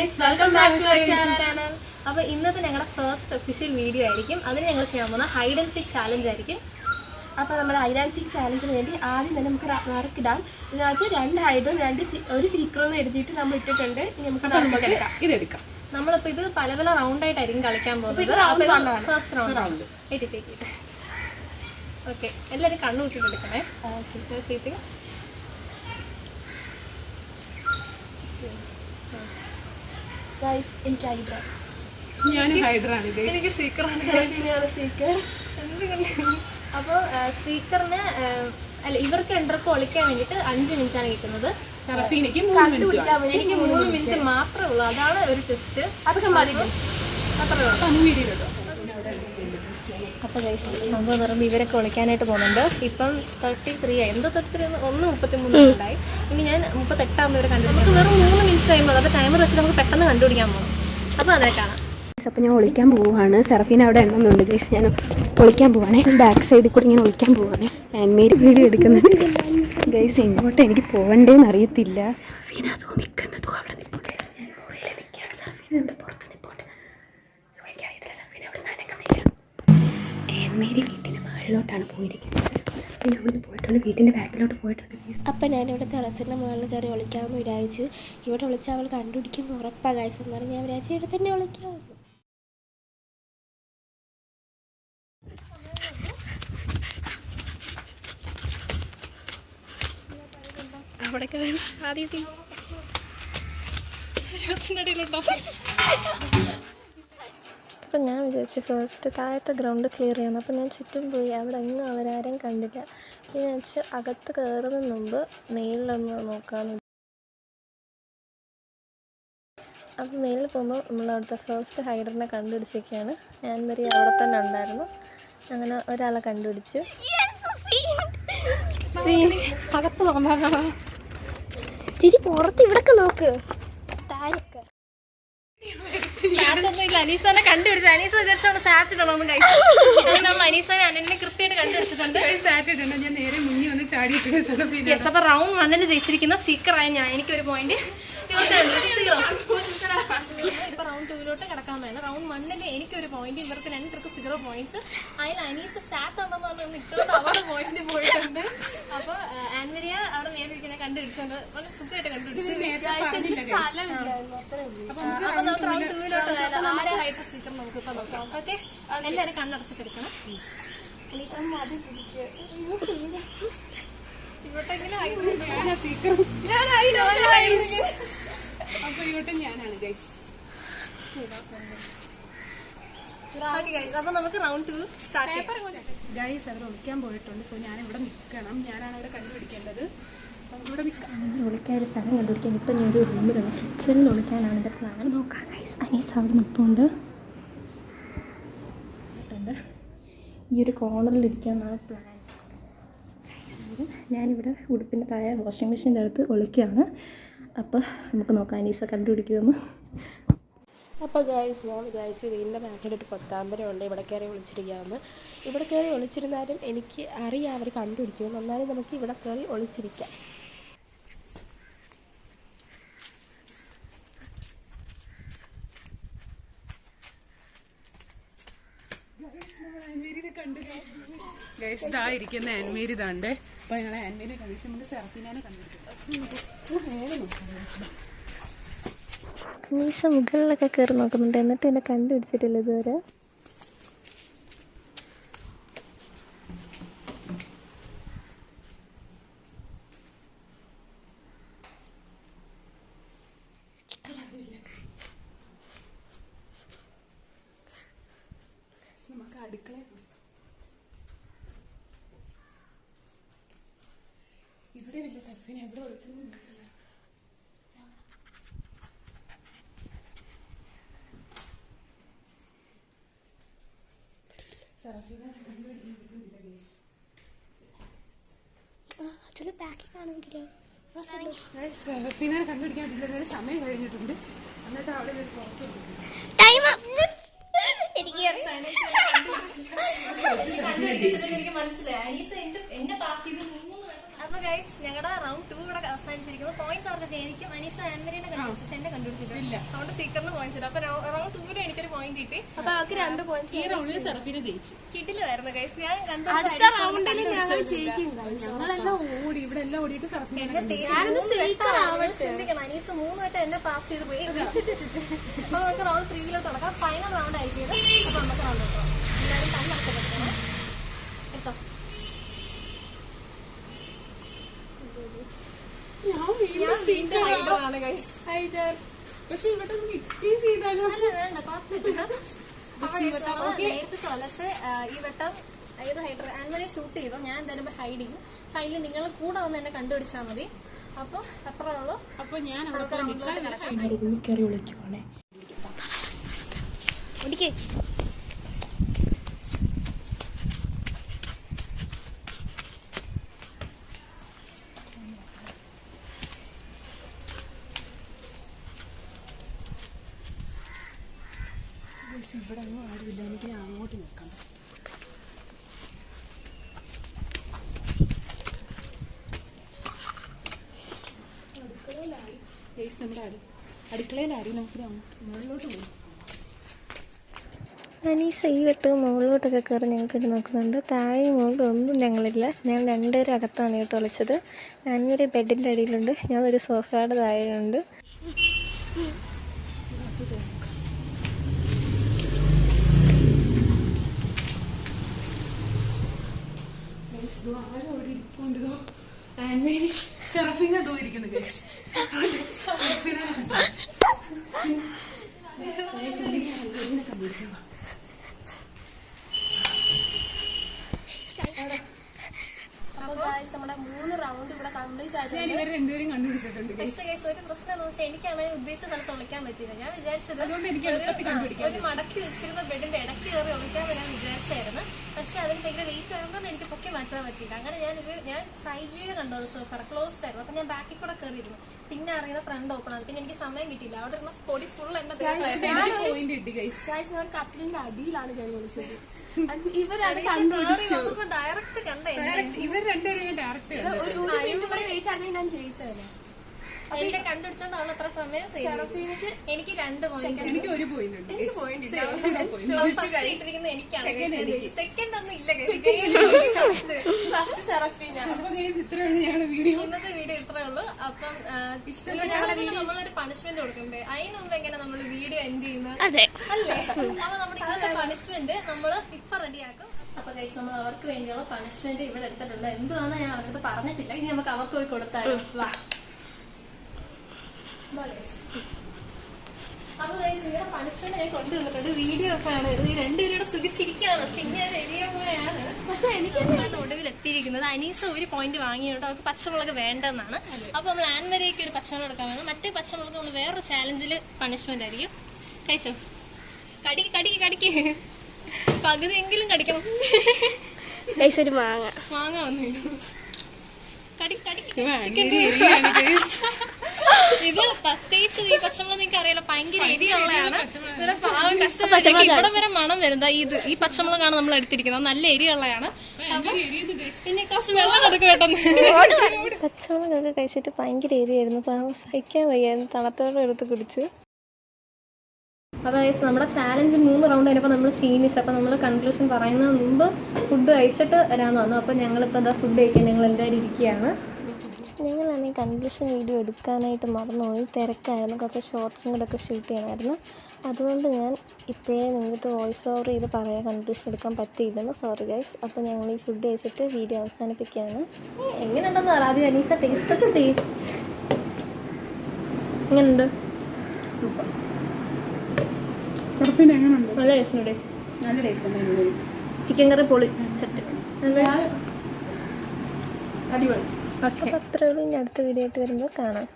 guys, welcome back to our channel. അപ്പോൾ ഇന്നത്തെ ഞങ്ങളുടെ ഫസ്റ്റ് ഒഫീഷ്യൽ വീഡിയോ ആയിരിക്കും. അതിന് ഞങ്ങൾ ചെയ്യാൻ പോകുന്ന ഹൈഡ് ആൻഡ് സീക്ക് ചാലഞ്ച് ആയിരിക്കും. അപ്പോൾ നമ്മുടെ ഹൈഡ് ആൻഡ് സീക്ക് ചാലഞ്ചിന് വേണ്ടി ആദ്യം തന്നെ നമുക്ക് നറുക്കിടാം. ഇതിനകത്ത് 2 ഹൈഡും 1 സീക്രവും എഴുതിയിട്ട് നമ്മൾ ഇട്ടിട്ടുണ്ട്. ഇനി നമുക്ക് ഇതെടുക്കാം. നമ്മളിപ്പോൾ ഇത് പല പല റൗണ്ടായിട്ടായിരിക്കും കളിക്കാൻ പോകുന്നത്. ഫസ്റ്റ് റൗണ്ട് ഓക്കെ, എല്ലാവരും കണ്ണു കൂട്ടിയിട്ടെടുക്കണേ. ഓക്കെ, ചെയ്ത് എനിക്ക് അപ്പോൾ സീക്കറിന് അല്ല, ഇവർക്ക് രണ്ടർക്കും ഒളിക്കാൻ വേണ്ടിയിട്ട് 5 മിനിറ്റാണ് കിട്ടുന്നത്. എനിക്ക് 3 മിനിറ്റ് മാത്രമേ ഉള്ളൂ. അതാണ് ഒരു ടെസ്റ്റ്. അതൊക്കെ മതി. അപ്പോൾ സംഭവം പറയുമ്പോൾ ഇവരൊക്കെ ഒളിക്കാനായിട്ട് പോകുന്നുണ്ട്. ഇപ്പം 33 ആയി. എന്തോ 33 1:33 ഉണ്ടായി. ഇനി ഞാൻ 38 വരെ കണ്ടു. നമുക്ക് വെറും 3 മിനിറ്റ് കഴിയുമ്പോൾ അപ്പോൾ ടൈമർ വെച്ചിട്ട് നമുക്ക് പെട്ടെന്ന് കണ്ടുപിടിക്കാൻ പോകണം. അപ്പോൾ അതിനെ കാണാം. അപ്പോൾ ഞാൻ ഒളിക്കാൻ പോവുകയാണ്. സെറഫീന അവിടെ എണ്ണുന്നുണ്ട് ഗൈസ്. ഞാൻ ഒളിക്കാൻ പോവാണ്. ബാക്ക് സൈഡിൽ കൂടി ഇങ്ങനെ ഒളിക്കാൻ പോവാണ്. ആൻമേരി വീഡിയോ എടുക്കുന്നുണ്ട് ഗൈസ്. എങ്ങോട്ട് എനിക്ക് പോകണ്ടേന്ന് അറിയത്തില്ല. സെറഫീന അതോ നിൽക്കുന്നതോ അവിടെ നിൽപ്പുണ്ട്. ഞാൻ മുറിയിൽ നിൽക്കുകയാണ്. സെറഫീന ഇവിടെ പുറത്ത് നിൽപ്പുണ്ട്. സോ എനിക്കറിയത്തില്ല സെറഫീന അവിടെ നനക്കുന്നില്ല. ആൻമേരി വീട്ടിൻ്റെ മുകളിലോട്ടാണ് പോയിരിക്കുന്നത്. സെറഫീന അവിടെ നിന്ന് പോയിട്ടുണ്ട്. വീട്ടിൻ്റെ ബാക്കിലോട്ട് പോയിട്ടുണ്ട്. അപ്പം ഞാനിവിടെ ടെറസിൻ്റെ മുകളിൽ കയറി ഒളിക്കാമെന്ന് വിചാരിച്ചു. ഇവിടെ ഒളിച്ചാൽ അവൾ കണ്ടുപിടിക്കുമെന്ന് ഉറപ്പാണ് ഗൈസ്. എന്നാലും ഞാൻ വിചാരിച്ചു ഇവിടെ തന്നെ ഒളിക്കാമെന്ന്. അവിടേക്ക് ആദ്യം അപ്പം ഞാൻ വിചാരിച്ചു ഫസ്റ്റ് താഴത്തെ ഗ്രൗണ്ട് ക്ലിയർ ചെയ്യണം. അപ്പം ഞാൻ ചുറ്റും പോയി. അവിടെ എങ്ങും അവരാരും കണ്ടില്ല. പിന്നെ ഞാൻ വെച്ച് അകത്ത് കയറുന്നതിന് മുമ്പ് മെയിലൊന്ന് നോക്കാമെന്ന്. അപ്പം മെയിലിൽ പോകുമ്പോൾ നമ്മളവിടുത്തെ ഫസ്റ്റ് ഹൈഡറിനെ കണ്ടുപിടിച്ചൊക്കെയാണ്. ഞാൻ വരെ അവിടെ തന്നെ ഉണ്ടായിരുന്നു. അങ്ങനെ ഒരാളെ കണ്ടുപിടിച്ചു. അകത്ത് നോക്കാം ചേച്ചി, പുറത്ത് ഇവിടൊക്കെ നോക്ക്. താഴൊക്കെ അനീസനെ കണ്ടുപിടിച്ചു. അനീസ വിചാരിച്ചോണ്ട് സാറ്റിട്ടുണ്ടോന്ന് കഴിച്ചു. നമ്മൾ അനീസനെ അനലിനെ കൃത്യമായിട്ട് കണ്ടുപിടിച്ചിട്ടുണ്ട്. ഞാൻ നേരെ മുന്നിൽ വന്ന് ചാടിയിട്ടുണ്ട്. അപ്പൊ റൗണ്ട് 1 ജയിച്ചിരിക്കുന്ന സീക്കറായ ഞാൻ. എനിക്കൊരു പോയിന്റ്. ഇപ്പൊ റൗണ്ട് 2 കിടക്കാമെന്നാണ്. റൗണ്ട് 1 എനിക്കൊരു പോയിന്റ്. ഇവർക്ക് 2 0 പോയിന്റ്സ്. അതിൽ അനീസ് സാറ്റ് ഉണ്ടെന്ന് പറഞ്ഞ് നിൽക്കുന്നത് അവരുടെ പോയിന്റ് പോയിട്ടുണ്ട്. അപ്പൊ ആൻമരിയ അവിടെ നേരിരിക്കുന്ന കണ്ടുപിടിച്ചോണ്ട് വളരെ സുഖമായിട്ട് കണ്ടുപിടിച്ചു. അപ്പൊ നമുക്ക് റൗണ്ട് 2 ആരെ ഹൈറ്റ് സീക്കർ നമുക്ക് ഇപ്പൊ നോക്കാം. ഓക്കെ, എല്ലാവരും കണ്ണടച്ചിട്ട് എടുക്കണം. അപ്പൊ നമുക്ക് റൗണ്ട് 2 സ്റ്റാർട്ട് ചെയ്യാം. ഗൈസ് അവർ ഒളിക്കാൻ പോയിട്ടുണ്ട്. സോ ഞാൻ ഇവിടെ നിൽക്കണം. ഞാനാണ് അവിടെ കണ്ടുപിടിക്കേണ്ടത്. ഒളിക്കാൻ ഒരു സ്ഥലം കണ്ടുപിടിക്കാൻ ഇപ്പം ഞാൻ ഒരു റൂമിലുള്ള കിച്ചണിൽ ഒളിക്കാനാണ് എൻ്റെ പ്ലാൻ. നോക്കാം ഗൈസ്. അനീസ് അവിടെ നിൽപ്പുണ്ട്. ഈ ഒരു കോർണറിലിരിക്കാനാണ് പ്ലാൻ. ഞാനിവിടെ ഉടുപ്പിൻ്റെ താഴെ വാഷിംഗ് മെഷീൻ്റെ അടുത്ത് ഒളിക്കുകയാണ്. അപ്പോൾ നമുക്ക് നോക്കാം അനീസ കണ്ടുപിടിക്കുമെന്ന്. അപ്പോൾ ഗൈസ്, ഞാൻ വിചാരിച്ചു വീടിൻ്റെ ബാക്കിലൊരു കൊത്താമ്പരമുണ്ട്. ഇവിടെ കയറി ഒളിച്ചിരിക്കാമെന്ന്. ഇവിടെ കയറി ഒളിച്ചിരുന്നാലും എനിക്ക് അറിയാം അവർ കണ്ടുപിടിക്കുമെന്ന്. എന്നാലും നമുക്ക് ഇവിടെ കയറി ഒളിച്ചിരിക്കാം. ഇതായിരിക്കുന്ന ആൻമേരി ഇതാണ്ട്. അപ്പൊ ഞങ്ങളെ ആൻമേരി കണ്ടിച്ച് നമുക്ക് സെറഫീനെ കണ്ടുപിടിക്കാം. മീശ മുകളിലൊക്കെ കയറി നോക്കുന്നുണ്ട്. എന്നിട്ട് എന്നെ കണ്ടുപിടിച്ചിട്ടില്ല ഇതുവരെ. നമുക്ക് അടുക്കള ഇവിടെ വലിയ സെൽഫിനെ എവിടെ വിളിച്ചെന്ന് മനസ്സിലായി. ബാക്കിലാണെങ്കിലോ സെറഫീനെ കണ്ടുപിടിക്കാൻ പറ്റില്ല. സമയം കഴിഞ്ഞിട്ടുണ്ട്. എന്നിട്ട് അവിടെ മനസ്സിലായി. അപ്പൊ ഗൈസ്, ഞങ്ങളുടെ റൗണ്ട് 2 കൂടെ അവസാനിച്ചിരിക്കുന്നത്. പോയിന്റ്സ് അവർക്ക് എനിക്കും അനീസ ആൻമരീനെ കണ്ടുപിടിച്ചു, പക്ഷെ എന്നെ കണ്ടുപിടിച്ചിട്ടില്ല. അതുകൊണ്ട് സീക്കറിന് പോയിന്റ്സ് ഇല്ല. അപ്പൊ റൗണ്ട് 2 എനിക്കൊരു പോയിന്റ് കിട്ടി. അപ്പൊ അവർക്ക് 2 പോയിന്റ്സ്. ഈ റൗണ്ടിൽ സെറഫീന ജയിച്ചു. കിട്ടില്ലായിരുന്നു ഗൈസ്. ഞാൻ അടുത്ത റൗണ്ടിൽ ഞങ്ങൾ ജയിക്കും. ഞങ്ങളെല്ലാം ഓടി, ഇവിടെ എല്ലാം ഓടിയിട്ട് സെറഫീന ചിന്തിക്കണം. അനീസ് 3 വട്ടം എന്നെ പാസ് ചെയ്ത് പോയി. അപ്പൊ നമുക്ക് റൗണ്ട് 3 തുടങ്ങാം. ഫൈനൽ റൗണ്ട് ആയിരിക്കും. അപ്പൊ നമുക്ക് റൗണ്ട് എടുക്കാം. എല്ലാവരും കണ്ണ് നടക്കപ്പെടുത്തണം കേട്ടോ. ഞാൻ വീണ്ടും ഹൈഡറാണ് ഗൈസ്. പക്ഷെ ഇവിടെ എക്സ്ചേഞ്ച് ചെയ്താലോ? അല്ല വേണ്ട, കുഴപ്പമില്ല. നേരത്തെ തുലസ് ഈ വട്ടം ഏത് ഹൈഡർ ആൻമനെ ഷൂട്ട് ചെയ്തോ, ഞാൻ എന്തായാലും ഹൈഡ് ചെയ്യും. ഫൈനലി നിങ്ങൾ കൂടെ വന്ന് എന്നെ കണ്ടുപിടിച്ചാൽ മതി. അപ്പൊ അത്രേ ഉള്ളൂ. അപ്പൊ ഞാൻ കയറി വിളിക്കുവാണേ. ഇവിടെ ഒന്നും ആരുമില്ല, എനിക്ക് അങ്ങോട്ട് നിൽക്കണം. നമ്മുടെ അടുക്കളയിലാരി, നമുക്ക് മുകളിലോട്ട് പോകും. അനീസ ഈ വെട്ട് മുകളിലോട്ടൊക്കെ കയറി ഞങ്ങൾക്ക് നോക്കുന്നുണ്ട്. താഴെയും മുകളിലും ഒന്നും ഞങ്ങളില്ല. ഞങ്ങൾ 2 പേരും അകത്താണ് കേട്ടോ വിളിച്ചത്. ഞാനൊരു ബെഡിൻ്റെ അടിയിലുണ്ട്, ഞാൻ ഒരു സോഫയുടെ താഴെയുണ്ട്. സെറഫീന ഇരിക്കുന്നു. അപ്പൊ ഗൈസ് നമ്മുടെ 3 റൗണ്ട് ഇവിടെ കംപ്ലീറ്റ് ആയിട്ട് രണ്ടുപേരും കണ്ടുപിടിച്ചിട്ടുണ്ട്. ഒരു പ്രശ്നം എന്ന് വെച്ചാൽ എനിക്കാണെങ്കിൽ ഉദ്ദേശിച്ച സ്ഥലത്ത് ഒളിക്കാൻ പറ്റിയില്ല. ഞാൻ വിചാരിച്ചത് ഒരു മടക്കി വെച്ചിരുന്ന ബെഡിന്റെ ഇടയ്ക്ക് കയറി ഒളിക്കാൻ വരാൻ വിചാരിച്ചായിരുന്നു. പക്ഷെ അതിന് ഭയങ്കര വെയിറ്റ് ആയതുകൊണ്ട് എനിക്ക് പൊക്കി മാറ്റാൻ പറ്റിയില്ല. അങ്ങനെ ഞാൻ സൈഡ് വ്യൂ കണ്ടു, സോഫ ക്ലോസ്ഡ് ആയിരുന്നു. അപ്പൊ ഞാൻ ബാക്കിൽ കൂടെ കയറിയിരുന്നു. പിന്നെ അറിയുന്ന ഫ്രണ്ട് ഓപ്പൺ ആണ്. പിന്നെ എനിക്ക് സമയം കിട്ടിയില്ല. അവിടെ ഇരുന്ന പൊടി ഫുൾ എന്റെ കട്ടിലിന്റെ അടിയിലാണ് ഞാൻ വിളിച്ചത്. ഡയറക്റ്റ് കണ്ടേ. ഇവർ രണ്ടുപേരും ഡയറക്റ്റ് ഞാൻ ജയിച്ചത്. എന്നെ കണ്ടുപിടിച്ചോണ്ട് അവൾ അത്ര സമയം എനിക്ക് 2 പോയിന്റ്. എനിക്ക് 1 പോയിന്റ് ഉണ്ട്. എനിക്കാണ്. സെക്കൻഡ് ഒന്നും ഇല്ല. ഇത്രയാണ് വീഡിയോ. ഇന്നത്തെ വീഡിയോ ഇത്രേ ഉള്ളൂ. അപ്പം നമ്മളൊരു പണിഷ്മെന്റ് കൊടുക്കണ്ടേ? അതിന് മുമ്പ് എങ്ങനെ നമ്മൾ വീഡിയോ എൻഡ് ചെയ്യുന്നത് അല്ലേ? അപ്പൊ നമ്മുടെ ഇന്നത്തെ പണിഷ്മെന്റ് നമ്മൾ ഇപ്പൊ റെഡിയാക്കും. അപ്പൊ ഗൈസ് നമ്മൾ അവർക്ക് വേണ്ടിയുള്ള പണിഷ്മെന്റ് ഇവിടെ എടുത്തിട്ടുണ്ട്. എന്തുവാന്ന് ഞാൻ അവർക്ക് പറഞ്ഞിട്ടില്ല. ഇനി നമുക്ക് അവർക്ക് പോയി കൊടുത്താലോ? അപ്പൊ ഗൈസ് ഇവിടെ പണിഷ്മെന്റ് ഞാൻ കൊണ്ടുവന്നിട്ടുണ്ട്. വീഡിയോ ഒക്കെ ആണ്. ഈ 2 പേരുടെ സുഖിച്ചിരിക്കുകയാണ്. പക്ഷെ ഇങ്ങനെ എരിയപ്പോയാണ്. പക്ഷെ എനിക്കാണ് ഒടുവിൽ എത്തിയിരിക്കുന്നത്. അനീസ് 1 പോയിന്റ് വാങ്ങിയോണ്ട് അവർക്ക് പച്ചമുളക് വേണ്ടെന്നാണ്. അപ്പൊ നമ്മൾ ആൻമരയ്ക്ക് ഒരു പച്ചമുളക് എടുക്കാൻ വേണം. മറ്റേ പച്ചമുളക് നമ്മൾ വേറൊരു ചാലഞ്ചിൽ പണിഷ്മെന്റ് ആയിരിക്കും. കഴിച്ചോ? കടിക്ക് പകുതിയെങ്കിലും കടിക്കണം. ഒരു മാങ്ങ വന്നു. ഇത് പ്രത്യേകിച്ച് ഈ പച്ചമുളക് നിങ്ങൾക്ക് അറിയാലോ, ഭയങ്കര എരിയുള്ളതാണ്. പാവം കഷ്ടപ്പെട്ട് ഇവിടെ വരെ മണം വരുന്നത് ഈ പച്ചമുളകാണ് നമ്മൾ എടുത്തിരിക്കുന്നത്. നല്ല എരിയുള്ളതാണ്. പിന്നെ കുറച്ച് വെള്ളം കൊടുക്കും പെട്ടെന്ന്. പച്ചമുളകൊക്കെ കഴിച്ചിട്ട് ഭയങ്കര എരിയായിരുന്നു. പാവം സഹിക്കാൻ വയ്യായിരുന്നു. തണുത്തോടെ എടുത്ത് കുടിച്ചു. അപ്പോൾ നമ്മുടെ ചാലഞ്ച് 3 റൗണ്ട് കഴിഞ്ഞപ്പോൾ നമ്മൾ ക്ഷീണിച്ചു. അപ്പോൾ നമ്മൾ കൺക്ലൂഷൻ പറയുന്നതിന് മുമ്പ് ഫുഡ് കഴിച്ചിട്ട് വരാമെന്ന് പറഞ്ഞു. അപ്പോൾ ഞങ്ങളിപ്പോൾ എന്താ ഫുഡ് കഴിക്കാൻ ഞങ്ങൾ എല്ലാവരും ഇരിക്കുകയാണ്. ഞങ്ങളാണെങ്കിൽ കൺക്ലൂഷൻ വീഡിയോ എടുക്കാനായിട്ട് മറന്നുപോയി. തിരക്കായിരുന്നു. കുറച്ച് ഷോർട്സും കൂടെ ഒക്കെ ഷൂട്ട് ചെയ്യണമായിരുന്നു. അതുകൊണ്ട് ഞാൻ ഇപ്പോഴേ നിങ്ങൾക്ക് വോയിസ് ഓവർ ചെയ്ത് പറയാം. കൺക്ലൂഷൻ എടുക്കാൻ പറ്റിയില്ലെന്ന്. Sorry guys. അപ്പോൾ ഞങ്ങൾ ഈ ഫുഡ് കഴിച്ചിട്ട് വീഡിയോ അവസാനിപ്പിക്കുകയാണ്. എങ്ങനെയുണ്ടെന്ന് പറയാം. ആദ്യം അനീസ ടേസ്റ്റ് ടെസ്റ്റ് ചെയ്യും. എങ്ങനെയുണ്ട്? സൂപ്പർ. നല്ല ടേസ്റ്റ്. ചിക്കൻ കറി പൊളി സെറ്റ്. അപ്പോൾ അത്രയുള്ളൂ. ഇനി അടുത്ത വീഡിയോ ആയിട്ട് വരുമ്പോൾ കാണാം.